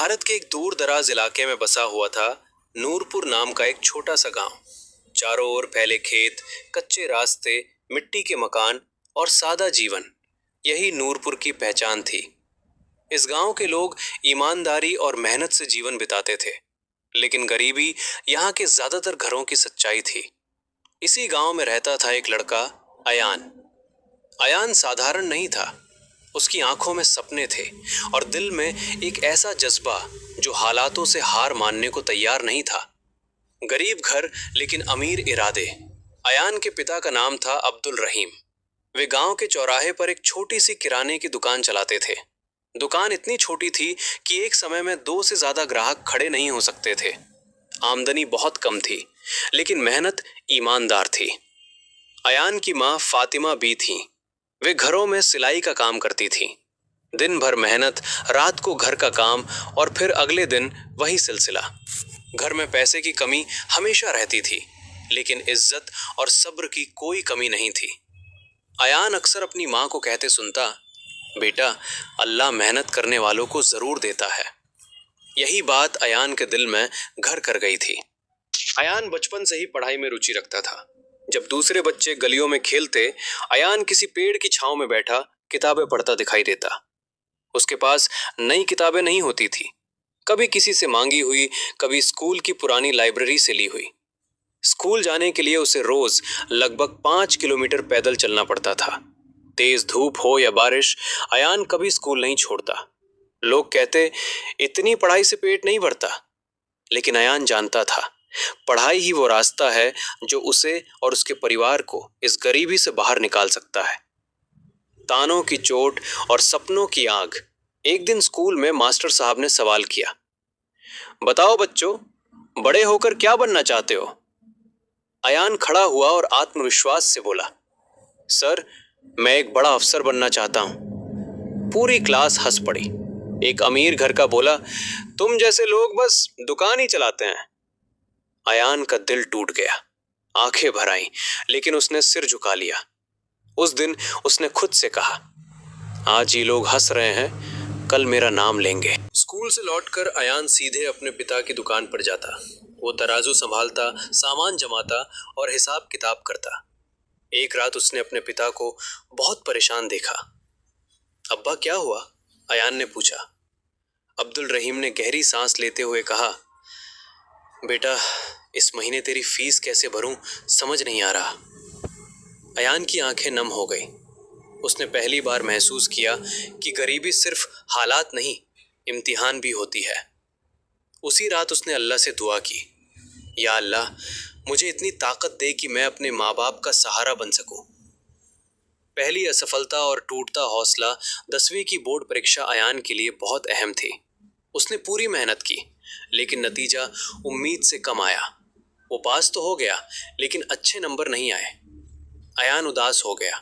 भारत के एक दूर दराज इलाके में बसा हुआ था नूरपुर नाम का एक छोटा सा गांव। चारों ओर फैले खेत, कच्चे रास्ते, मिट्टी के मकान और सादा जीवन, यही नूरपुर की पहचान थी। इस गांव के लोग ईमानदारी और मेहनत से जीवन बिताते थे, लेकिन गरीबी यहाँ के ज्यादातर घरों की सच्चाई थी। इसी गांव में रहता था एक लड़का, अयान। अयान साधारण नहीं था। उसकी आंखों में सपने थे और दिल में एक ऐसा जज्बा जो हालातों से हार मानने को तैयार नहीं था। गरीब घर लेकिन अमीर इरादे। अयान के पिता का नाम था अब्दुल रहीम। वे गांव के चौराहे पर एक छोटी सी किराने की दुकान चलाते थे। दुकान इतनी छोटी थी कि एक समय में 2 से ज्यादा ग्राहक खड़े नहीं हो सकते थे। आमदनी बहुत कम थी, लेकिन मेहनत ईमानदार थी। अयान की माँ फातिमा बी थी। वे घरों में सिलाई का काम करती थीं। दिन भर मेहनत, रात को घर का काम और फिर अगले दिन वही सिलसिला। घर में पैसे की कमी हमेशा रहती थी, लेकिन इज्जत और सब्र की कोई कमी नहीं थी। अयान अक्सर अपनी माँ को कहते सुनता, बेटा, अल्लाह मेहनत करने वालों को जरूर देता है। यही बात अयान के दिल में घर कर गई थी। अयान बचपन से ही पढ़ाई में रुचि रखता था। जब दूसरे बच्चे गलियों में खेलते, अयान किसी पेड़ की छांव में बैठा किताबें पढ़ता दिखाई देता। उसके पास नई किताबें नहीं होती थी, कभी किसी से मांगी हुई, कभी स्कूल की पुरानी लाइब्रेरी से ली हुई। स्कूल जाने के लिए उसे रोज लगभग 5 किलोमीटर पैदल चलना पड़ता था। तेज धूप हो या बारिश, अयान कभी स्कूल नहीं छोड़ता। लोग कहते, इतनी पढ़ाई से पेट नहीं भरता, लेकिन अयान जानता था, पढ़ाई ही वो रास्ता है जो उसे और उसके परिवार को इस गरीबी से बाहर निकाल सकता है। तानों की चोट और सपनों की आग। एक दिन स्कूल में मास्टर साहब ने सवाल किया, बताओ बच्चों, बड़े होकर क्या बनना चाहते हो? अयान खड़ा हुआ और आत्मविश्वास से बोला, सर, मैं एक बड़ा अफसर बनना चाहता हूं। पूरी क्लास हंस पड़ी। एक अमीर घर का बोला, तुम जैसे लोग बस दुकान ही चलाते हैं। अयान का दिल टूट गया, आंखें भर आईं, लेकिन उसने सिर झुका लिया। उस दिन उसने खुद से कहा, आज ये लोग हंस रहे हैं, कल मेरा नाम लेंगे। स्कूल से लौटकर अयान सीधे अपने पिता की दुकान पर जाता। वो तराजू संभालता, सामान जमाता और हिसाब किताब करता। एक रात उसने अपने पिता को बहुत परेशान देखा। अब्बा, क्या हुआ? अयान ने पूछा। अब्दुल रहीम ने गहरी सांस लेते हुए कहा, बेटा, इस महीने तेरी फीस कैसे भरूं समझ नहीं आ रहा। अयान की आंखें नम हो गई। उसने पहली बार महसूस किया कि गरीबी सिर्फ हालात नहीं, इम्तिहान भी होती है। उसी रात उसने अल्लाह से दुआ की, या अल्लाह, मुझे इतनी ताकत दे कि मैं अपने माँ बाप का सहारा बन सकूं। पहली असफलता और टूटता हौसला 10वीं की बोर्ड परीक्षा अयान के लिए बहुत अहम थी। उसने पूरी मेहनत की, लेकिन नतीजा उम्मीद से कम आया। वो पास तो हो गया, लेकिन अच्छे नंबर नहीं आए। अयान उदास हो गया।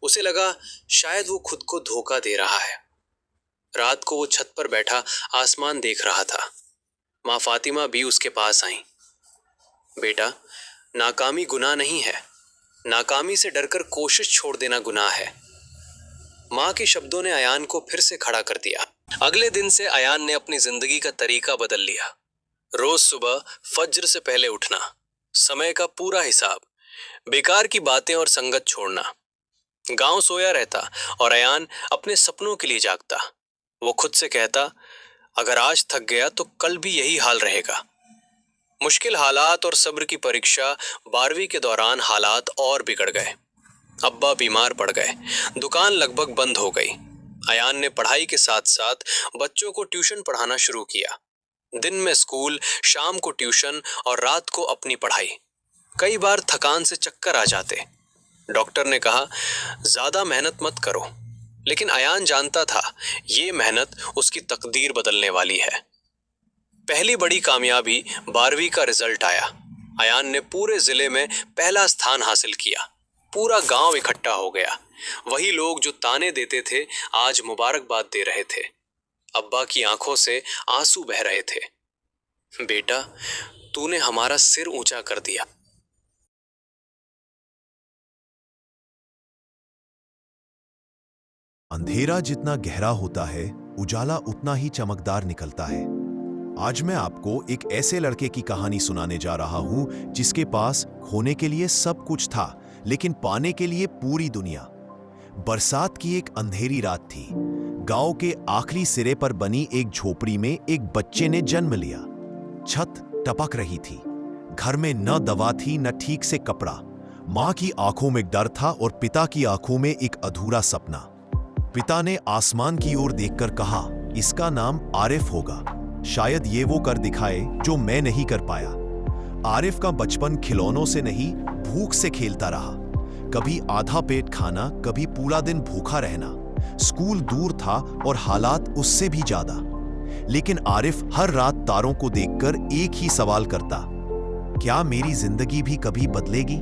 उसे लगा शायद वो खुद को धोखा दे रहा है। रात को वो छत पर बैठा आसमान देख रहा था। माँ फातिमा भी उसके पास आई। बेटा, नाकामी गुनाह नहीं है, नाकामी से डरकर कोशिश छोड़ देना गुनाह है। माँ के शब्दों ने अयान को फिर से खड़ा कर दिया। अगले दिन से अयान ने अपनी जिंदगी का तरीका बदल लिया। रोज सुबह फज्र से पहले उठना, समय का पूरा हिसाब, बेकार की बातें और संगत छोड़ना। गांव सोया रहता और अयान अपने सपनों के लिए जागता। वो खुद से कहता, अगर आज थक गया तो कल भी यही हाल रहेगा। मुश्किल हालात और सब्र की परीक्षा। 12वीं के दौरान हालात और बिगड़ गए। अब्बा बीमार पड़ गए, दुकान लगभग बंद हो गई। अयान ने पढ़ाई के साथ साथ बच्चों को ट्यूशन पढ़ाना शुरू किया। दिन में स्कूल, शाम को ट्यूशन और रात को अपनी पढ़ाई। कई बार थकान से चक्कर आ जाते। डॉक्टर ने कहा, ज्यादा मेहनत मत करो, लेकिन अयान जानता था ये मेहनत उसकी तकदीर बदलने वाली है। पहली बड़ी कामयाबी 12वीं का रिजल्ट आया। अयान ने पूरे जिले में पहला स्थान हासिल किया। पूरा गांव इकट्ठा हो गया। वही लोग जो ताने देते थे आज मुबारकबाद दे रहे थे। अब्बा की आंखों से आंसू बह रहे थे। बेटा, तूने हमारा सिर ऊंचा कर दिया। अंधेरा जितना गहरा होता है, उजाला उतना ही चमकदार निकलता है। आज मैं आपको एक ऐसे लड़के की कहानी सुनाने जा रहा हूं जिसके पास खोने के लिए सब कुछ था, लेकिन पाने के लिए पूरी दुनिया। बरसात की एक अंधेरी रात थी। गांव के आखिरी सिरे पर बनी एक झोपड़ी में एक बच्चे ने जन्म लिया। छत टपक रही थी। घर में न दवा थी न ठीक से कपड़ा। मां की आंखों में डर था और पिता की आंखों में एक अधूरा सपना। पिता ने आसमान की ओर देखकर कहा, इसका नाम आरिफ होगा। शायद ये वो कर दिखाए जो मैं नहीं कर पाया। आरिफ का बचपन खिलौनों से नहीं, भूख से खेलता रहा। कभी आधा पेट खाना, कभी पूरा दिन भूखा रहना। स्कूल दूर था और हालात उससे भी ज्यादा। लेकिन आरिफ हर रात तारों को देखकर एक ही सवाल करता, क्या मेरी जिंदगी भी कभी बदलेगी?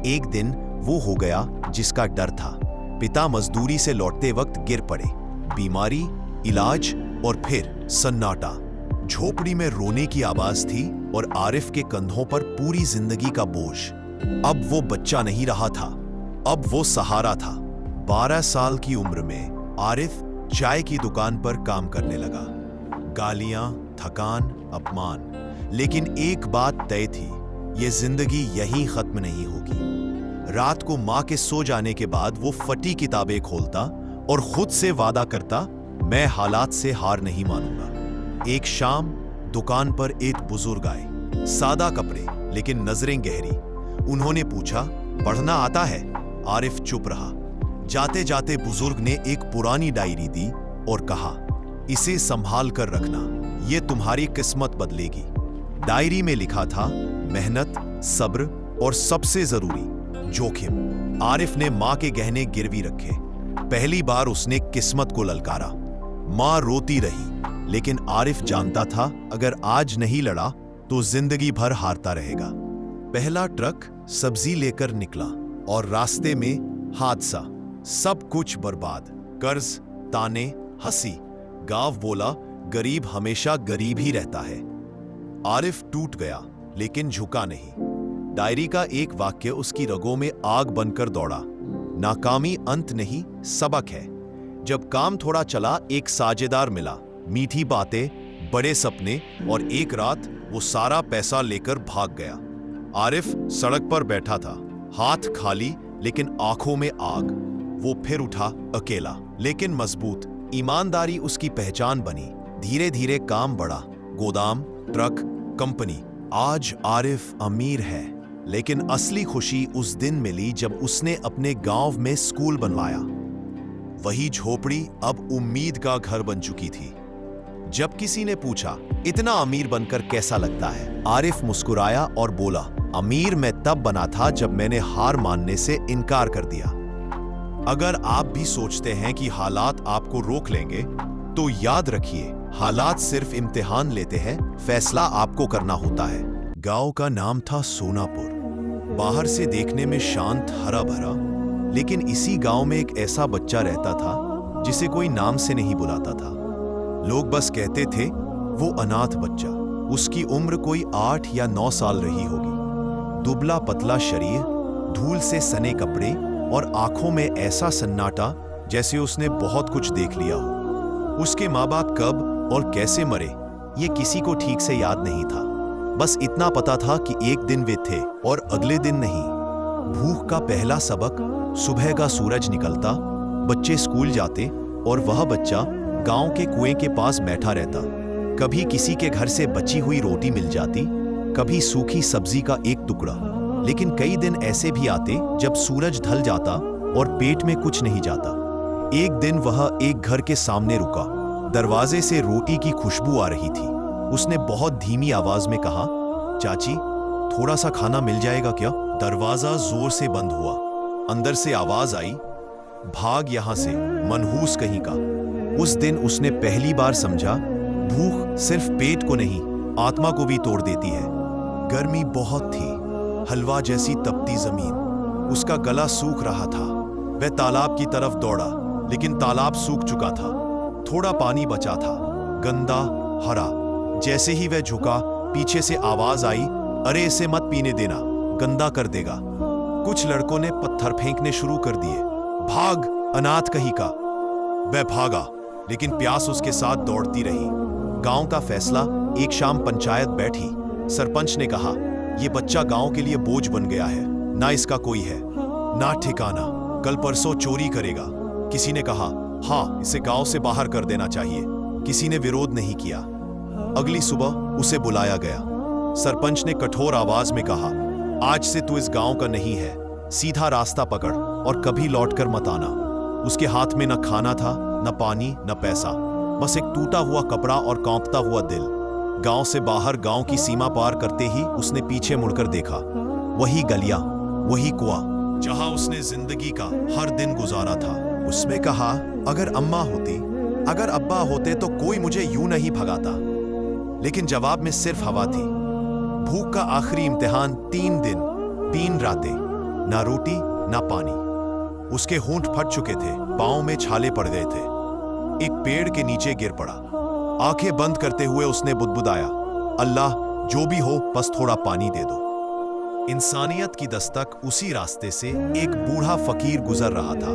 एक दिन वो हो गया जिसका डर था। पिता मजदूरी से लौटते वक्त गिर पड़े। बीमारी, इलाज और फिर सन्नाटा। झोपड़ी में रोने की आवाज थी और आरिफ के कंधों पर पूरी जिंदगी का बोझ। अब वो बच्चा नहीं रहा था, अब वो सहारा था। 12 साल की उम्र में आरिफ चाय की दुकान पर काम करने लगा। गालियां, थकान, अपमान, लेकिन एक बात तय थी, ये जिंदगी यहीं खत्म नहीं होगी। रात को मां के सो जाने के बाद वो फटी किताबें खोलता और खुद से वादा करता, मैं हालात से हार नहीं मानूंगा। एक शाम दुकान पर एक बुजुर्ग आए। सादा कपड़े लेकिन नजरें गहरी। उन्होंने पूछा, पढ़ना आता है? आरिफ चुप रहा। जाते जाते बुजुर्ग ने एक पुरानी डायरी दी और कहा, इसे संभाल कर रखना, ये तुम्हारी किस्मत बदलेगी। डायरी में लिखा था, मेहनत, सब्र और सबसे जरूरी, जोखिम। आरिफ ने मां के गहने गिरवी रखे। पहली बार उसने किस्मत को ललकारा। मां रोती रही, लेकिन आरिफ जानता था अगर आज नहीं लड़ा तो जिंदगी भर हारता रहेगा। पहला ट्रक सब्जी लेकर निकला और रास्ते में हादसा। सब कुछ बर्बाद। कर्ज, ताने, हंसी। गांव बोला, गरीब हमेशा गरीब ही रहता है। आरिफ टूट गया, लेकिन झुका नहीं। डायरी का एक वाक्य उसकी रगों में आग बनकर दौड़ा, नाकामी अंत नहीं, सबक है। जब काम थोड़ा चला, एक साझेदार मिला। मीठी बातें, बड़े सपने, और एक रात वो सारा पैसा लेकर भाग गया। आरिफ सड़क पर बैठा था, हाथ खाली लेकिन आंखों में आग। वो फिर उठा, अकेला लेकिन मजबूत। ईमानदारी उसकी पहचान बनी। धीरे धीरे काम बढ़ा। गोदाम, ट्रक, कंपनी। आज आरिफ अमीर है, लेकिन असली खुशी उस दिन मिली जब उसने अपने गांव में स्कूल बनवाया। वही झोपड़ी अब उम्मीद का घर बन चुकी थी। जब किसी ने पूछा, इतना अमीर बनकर कैसा लगता है? आरिफ मुस्कुराया और बोला, अमीर मैं तब बना था जब मैंने हार मानने से इनकार कर दिया। अगर आप भी सोचते हैं कि हालात आपको रोक लेंगे, तो याद रखिए, हालात सिर्फ इम्तिहान लेते हैं, फैसला आपको करना होता है। गांव का नाम था सोनापुर। बाहर से देखने में शांत, हरा भरा, लेकिन इसी गांव में एक ऐसा बच्चा रहता था जिसे कोई नाम से नहीं बुलाता था। लोग बस कहते थे, वो अनाथ बच्चा। उसकी उम्र कोई 8 या 9 साल रही होगी। दुबला पतला शरीर, धूल से सने कपड़े और आंखों में ऐसा सन्नाटा जैसे उसने बहुत कुछ देख लिया हो। उसके माँ बाप कब और कैसे मरे, ये किसी को ठीक से याद नहीं था। बस इतना पता था कि एक दिन वे थे और अगले दिन नहीं। भूख का पहला सबक, सुबह का सूरज निकलता, बच्चे स्कूल जाते और वह बच्चा गांव के कुएं के पास बैठा रहता। कभी किसी के घर से बची हुई रोटी मिल जाती, कभी सूखी सब्जी का एक टुकड़ा। लेकिन कई दिन ऐसे भी आते जब सूरज ढल जाता और पेट में कुछ नहीं जाता। एक दिन वह एक घर के सामने रुका। दरवाजे से रोटी की खुशबू आ रही थी। उसने बहुत धीमी आवाज में कहा, चाची, थोड़ा सा खाना मिल जाएगा क्या? दरवाजा जोर से बंद हुआ। अंदर से आवाज आई, भाग यहां से, मनहूस कहीं का। उस दिन उसने पहली बार समझा, भूख सिर्फ पेट को नहीं, आत्मा को भी तोड़ देती है। गर्मी बहुत थी, हलवा जैसी तपती जमीन। उसका गला सूख रहा था। वह तालाब की तरफ दौड़ा, लेकिन तालाब सूख चुका था। थोड़ा पानी बचा था, गंदा, हरा। जैसे ही वह झुका, पीछे से आवाज आई, अरे इसे मत पीने देना, गंदा कर देगा। कुछ लड़कों ने पत्थर फेंकने शुरू कर दिए। भाग, अनाथ कहीं का। वह भागा, लेकिन प्यास उसके साथ दौड़ती रही। गांव का फैसला। एक शाम पंचायत बैठी। सरपंच ने कहा, यह बच्चा गांव के लिए बोझ बन गया है, ना इसका कोई है ना ठिकाना, कल परसों चोरी करेगा। किसी ने कहा, हाँ, इसे गांव से बाहर कर देना चाहिए। किसी ने विरोध नहीं किया। अगली सुबह उसे बुलाया गया। सरपंच ने कठोर आवाज में कहा, आज से तू इस गांव का नहीं है, सीधा रास्ता पकड़ और कभी लौटकर मत आना। उसके हाथ में न खाना था, न पानी, न पैसा, बस एक टूटा हुआ कपड़ा और कांपता हुआ दिल। गांव से बाहर, गांव की सीमा पार करते ही उसने पीछे मुड़कर देखा। वही गलियां, वही कुआं, जहां उसने जिंदगी का हर दिन गुजारा था। उसमें कहा, अगर अम्मा होती, अगर अब्बा होते तो कोई मुझे यूं नहीं भगाता। लेकिन जवाब में सिर्फ हवा थी। भूख का आखिरी इम्तिहान 3 दिन 3 रातें, ना रोटी ना पानी। उसके होंठ फट चुके थे, पांव में छाले पड़ गए थे। एक पेड़ के नीचे गिर पड़ा। आंखें बंद करते हुए उसने बुदबुदाया, अल्लाह, जो भी हो, बस थोड़ा पानी दे दो। इंसानियत की दस्तक। उसी रास्ते से एक बूढ़ा फकीर गुजर रहा था।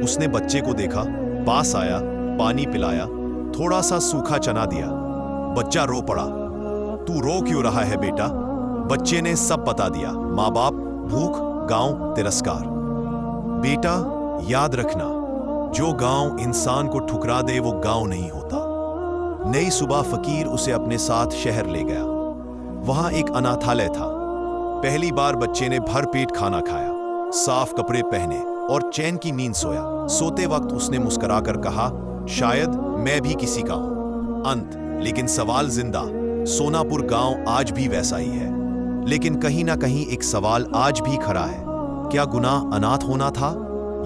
उसने बच्चे को देखा, पास आया, पानी पिलाया, थोड़ा सा सूखा चना दिया। बच्चा रो पड़ा। तू रो क्यों रहा है बेटा? बच्चे ने सब बता दिया, माँ बाप, भूख, गांव, तिरस्कार। बेटा, याद रखना, जो गांव इंसान को ठुकरा दे वो गांव नहीं होता। नई सुबह फकीर उसे अपने साथ शहर ले गया। वहां एक अनाथालय था। पहली बार बच्चे ने भर पेट खाना खाया, साफ कपड़े पहने और चैन की नींद सोया। सोते वक्त उसने मुस्कुराकर कहा, शायद मैं भी किसी का हूं। अंत। लेकिन सवाल जिंदा। सोनापुर गांव आज भी वैसा ही है। लेकिन कहीं ना कहीं एक सवाल आज भी खड़ा है, क्या गुनाह अनाथ होना था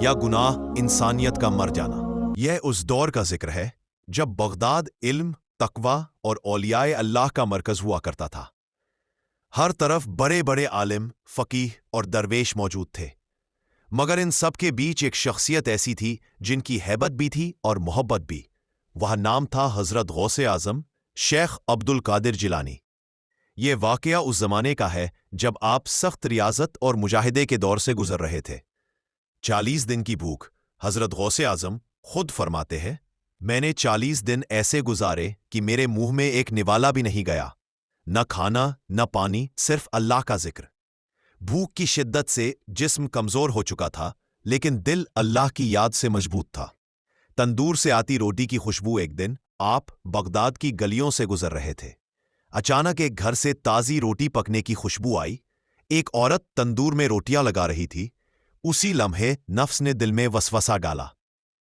या गुनाह इंसानियत का मर जाना? यह उस दौर का जिक्र है जब बगदाद इल्म, तकवा और औलियाए अल्लाह का मरकज हुआ करता था। हर तरफ बड़े बड़े आलिम, फकीह और दरवेश मौजूद थे। मगर इन सब के बीच एक शख्सियत ऐसी थी जिनकी हैबत भी थी और मोहब्बत भी। वह नाम था हजरत गौसे आजम शेख अब्दुल कादिर जिलानी। ये वाकया उस जमाने का है जब आप सख्त रियाजत और मुजाहिदे के दौर से गुजर रहे थे। 40 दिन की भूख। हजरत गौसे आजम खुद फरमाते हैं, मैंने 40 दिन ऐसे गुजारे कि मेरे मुंह में एक निवाला भी नहीं गया, न खाना न पानी, सिर्फ अल्लाह का जिक्र। भूख की शिद्दत से जिस्म कमजोर हो चुका था, लेकिन दिल अल्लाह की याद से मजबूत था। तंदूर से आती रोटी की खुशबू। एक दिन आप बगदाद की गलियों से गुजर रहे थे। अचानक एक घर से ताजी रोटी पकने की खुशबू आई। एक औरत तंदूर में रोटियां लगा रही थी। उसी लम्हे नफ्स ने दिल में वसवसा डाला,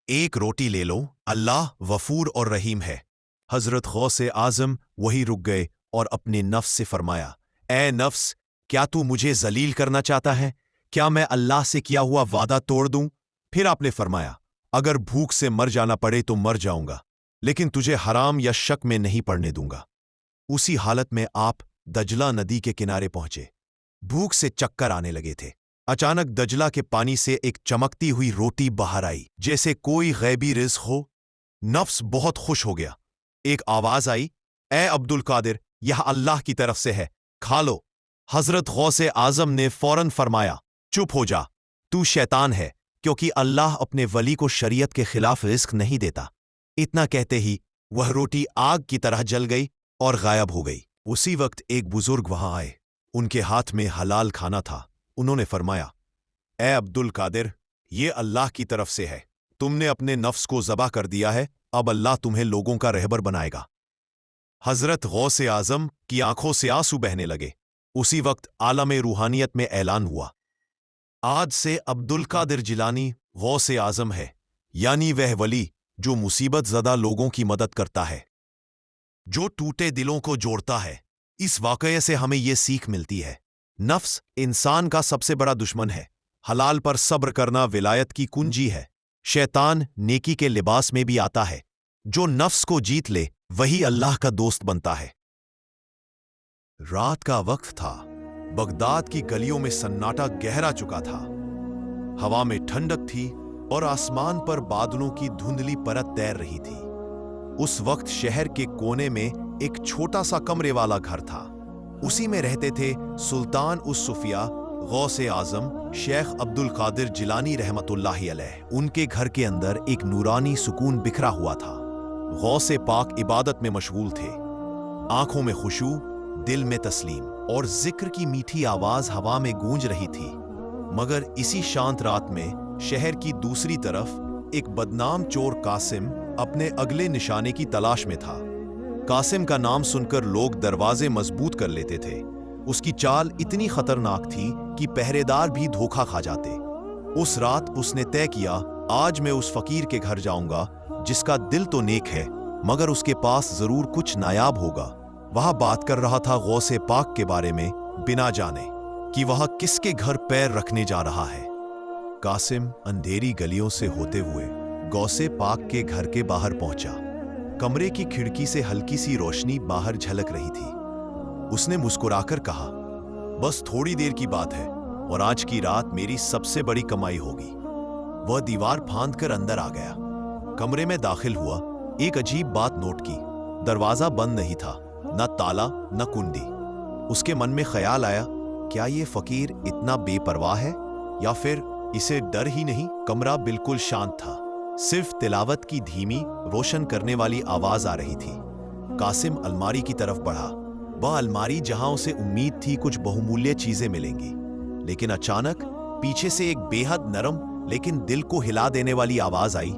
एक रोटी ले लो, अल्लाह गफूर और रहीम है। हजरत गौसे आजम वही रुक गए और अपने नफ्स से फरमाया, ए नफ्स, क्या तू मुझे जलील करना चाहता है? क्या मैं अल्लाह से किया हुआ वादा तोड़ दूं? फिर आपने फरमाया, अगर भूख से मर जाना पड़े तो मर जाऊंगा, लेकिन तुझे हराम या शक में नहीं पड़ने दूंगा। उसी हालत में आप दजला नदी के किनारे पहुंचे। भूख से चक्कर आने लगे थे। अचानक दजला के पानी से एक चमकती हुई रोटी बाहर आई, जैसे कोई गैबी रिज़्क़ हो। नफ्स बहुत खुश हो गया। एक आवाज आई, ए अब्दुल कादिर, यह अल्लाह की तरफ से है, खा लो। हजरत गौसे आजम ने फौरन फरमाया, चुप हो जा, तू शैतान है, क्योंकि अल्लाह अपने वली को शरीयत के खिलाफ रिस्क नहीं देता। इतना कहते ही वह रोटी आग की तरह जल गई और गायब हो गई। उसी वक्त एक बुजुर्ग वहां आए। उनके हाथ में हलाल खाना था। उन्होंने फरमाया, ए अब्दुल कादिर, ये अल्लाह की तरफ से है। तुमने अपने नफ्स को ज़बा कर दिया है, अब अल्लाह तुम्हें लोगों का रहबर बनाएगा। हजरत गौसे आजम की आंखों से आंसू बहने लगे। उसी वक्त आलम रूहानियत में ऐलान हुआ, आज से अब्दुल कादिर जिलानी गौसे आजम है, यानी वह वली जो मुसीबत ज़दा लोगों की मदद करता है, जो टूटे दिलों को जोड़ता है। इस वाकये से हमें यह सीख मिलती है, नफ्स इंसान का सबसे बड़ा दुश्मन है। हलाल पर सब्र करना विलायत की कुंजी है। शैतान नेकी के लिबास में भी आता है। जो नफ्स को जीत ले वही अल्लाह का दोस्त बनता है। रात का वक्त था। बगदाद की गलियों में सन्नाटा गहरा चुका था। हवा में ठंडक थी और आसमान पर बादलों की धुंधली परत तैर रही थी। उस वक्त शहर के कोने में एक छोटा सा कमरे वाला घर था। उसी में रहते थे सुल्तान उस सुफिया गौसे आजम शेख अब्दुल कादिर जिलानी रहमतुल्लाहि अलैह, उनके घर के अंदर एक नूरानी सुकून बिखरा हुआ था। गौसे पाक इबादत में मशगूल थे, आंखों में खुशू, दिल में तस्लीम, और जिक्र की मीठी आवाज हवा में गूंज रही थी। मगर इसी शांत रात में शहर की दूसरी तरफ एक बदनाम चोर कासिम अपने अगले निशाने की तलाश में था। कासिम का नाम सुनकर लोग दरवाजे मजबूत कर लेते थे। उसकी चाल इतनी खतरनाक थी कि पहरेदार भी धोखा खा जाते। उस रात उसने तय किया, आज मैं उस फकीर के घर जाऊंगा जिसका दिल तो नेक है मगर उसके पास जरूर कुछ नायाब होगा। वह बात कर रहा था गौसे पाक के बारे में, बिना जाने कि वह किसके घर पैर रखने जा रहा है। कासिम अंधेरी गलियों से होते हुए गौसे पाक के घर के बाहर पहुंचा। कमरे की खिड़की से हल्की सी रोशनी बाहर झलक रही थी। उसने मुस्कुराकर कहा, बस थोड़ी देर की बात है और आज की रात मेरी सबसे बड़ी कमाई होगी। वह दीवार फांद कर अंदर आ गया। कमरे में दाखिल हुआ। एक अजीब बात नोट की, दरवाजा बंद नहीं था, न ताला न कुंडी। उसके मन में ख्याल आया, क्या ये फकीर इतना बेपरवाह है या फिर इसे डर ही नहीं। कमरा बिल्कुल शांत था, सिर्फ तिलावत की धीमी रोशन करने वाली आवाज आ रही थी। कासिम अलमारी की तरफ बढ़ा। वह अलमारी जहां उसे उम्मीद थी कुछ बहुमूल्य चीजें मिलेंगी, लेकिन अचानक पीछे से एक बेहद नरम लेकिन दिल को हिला देने वाली आवाज आई,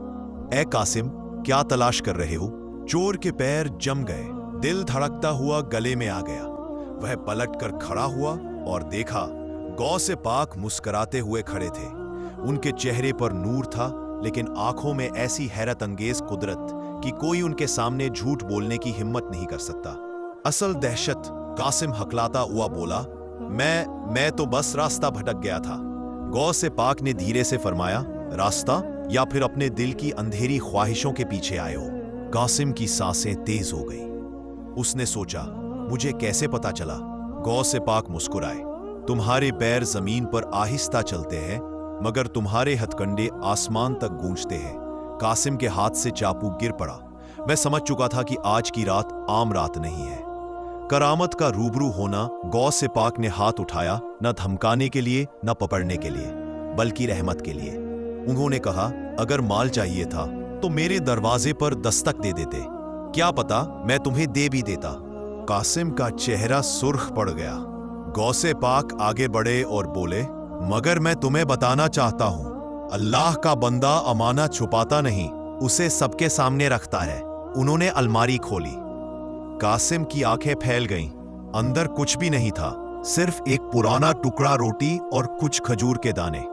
ए कासिम, क्या तलाश कर रहे हो। चोर के पैर जम गए, दिल धड़कता हुआ गले में आ गया। वह पलट कर खड़ा हुआ और देखा, गौसे पाक मुस्कुराते हुए खड़े थे। उनके चेहरे पर नूर था, लेकिन आंखों में ऐसी हैरत अंगेज कुदरत कि कोई उनके सामने झूठ बोलने की हिम्मत नहीं कर सकता। असल दहशत। कासिम हकलाता हुआ बोला, मैं तो बस रास्ता भटक गया था। गौसे पाक ने धीरे से फरमाया, रास्ता या फिर अपने दिल की अंधेरी ख्वाहिशों के पीछे आए हो। कासिम की सांसें तेज हो गई। उसने सोचा, मुझे कैसे पता चला। गौसे पाक मुस्कुराए, तुम्हारे पैर जमीन पर आहिस्ता चलते हैं मगर तुम्हारे हथकंडे आसमान तक गूंजते हैं। कासिम के हाथ से चाकू गिर पड़ा। मैं समझ चुका था कि आज की रात आम रात नहीं है। करामत का रूबरू होना। गौसे पाक ने हाथ उठाया, न धमकाने के लिए न पकड़ने के लिए, बल्कि रहमत के लिए। उन्होंने कहा, अगर माल चाहिए था तो मेरे दरवाजे पर दस्तक दे देते, क्या पता मैं तुम्हें दे भी देता। कासिम का चेहरा सुर्ख पड़ गया। गौसे पाक आगे बढ़े और बोले, मगर मैं तुम्हें बताना चाहता हूं, अल्लाह का बंदा अमानत छुपाता नहीं, उसे सबके सामने रखता है। उन्होंने अलमारी खोली। कासिम की आंखें फैल गईं। अंदर कुछ भी नहीं था, सिर्फ एक पुराना टुकड़ा रोटी और कुछ खजूर के दाने।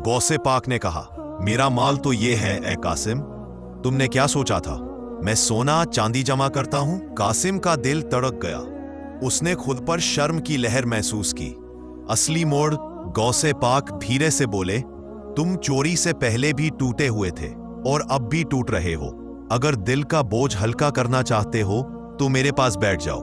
गौसे पाक ने कहा, मेरा माल तो ये है ए कासिम, तुमने क्या सोचा था मैं सोना चांदी जमा करता हूं। कासिम का दिल तड़क गया। उसने खुद पर शर्म की लहर महसूस की। असली मोड़। गौसे पाक धीरे से बोले, तुम चोरी से पहले भी टूटे हुए थे और अब भी टूट रहे हो। अगर दिल का बोझ हल्का करना चाहते हो तो मेरे पास बैठ जाओ।